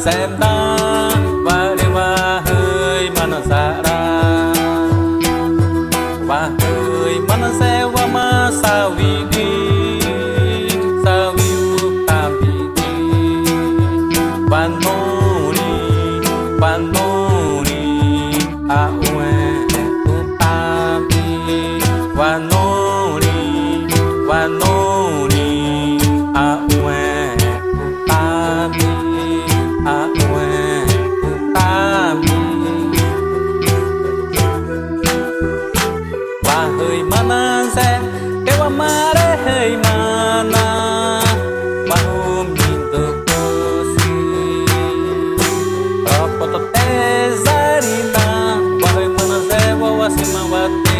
xem ta và đi và hơi mà nó xa ra và hơi mà nó sẽ qua mà sao vì đi sao vì ta vì đi và nô đi à uê tu ta đi và nô đi à uê tu ta đi à uê tu ta đi và hơi mà na sẽ cái qua mà để hơi mà na và hôm nhìn được cô si apa to te zarina và hơi mà na sẽ qua qua si mà qua te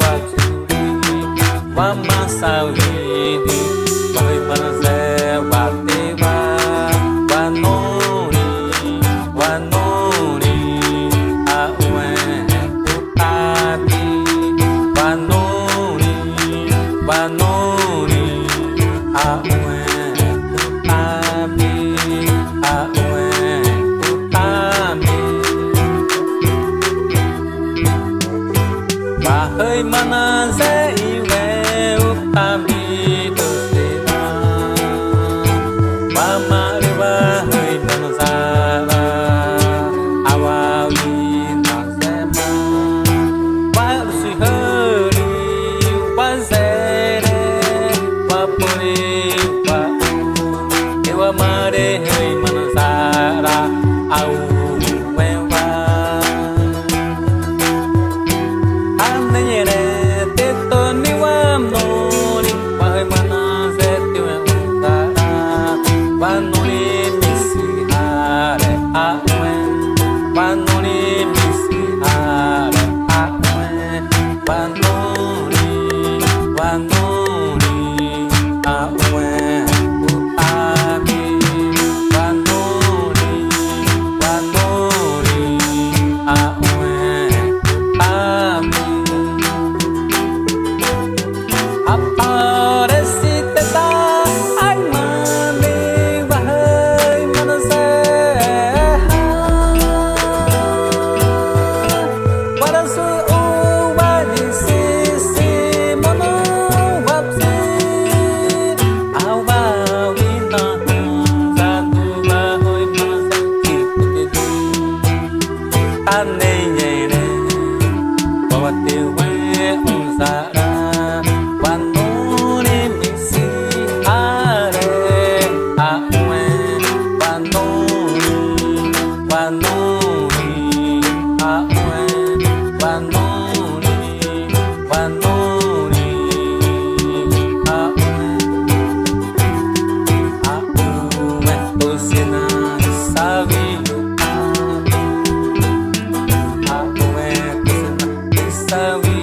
qua churi và mà sao đi và hơi mà na sẽ qua te và nô đi à uê tu ta đi và nô đi à uê tu ta đi à uê tu ta đi và hơi mà na dễ về ta đi từ thế na và mà đi và hơi mà na ra à vào đi na sẽ mà và suy hơi đi và dễ và bồi và yêu mà để hơi mà na ra au về và anh nhớ để tết tôn đi qua nô đi và hơi mà na sẽ tiêu em ta và nô đi mi si ha để a quen và nô đi mi si ha để a quen và nô đi a quen tu ta đi và nô đi a quen tu ta đi apareciste ta ai mà đi và hơi mà nó sẽ para su uva di si mà nó vấp si ao vào in ta ra tu và hơi mà nó sẽ kịp được ta này nhẹ này và tiêu quê ông ra và nô đi mi si a re a uê và nô đi a uê và nô đi a uê a uê tu xin sa vi a uê tu xin sa vi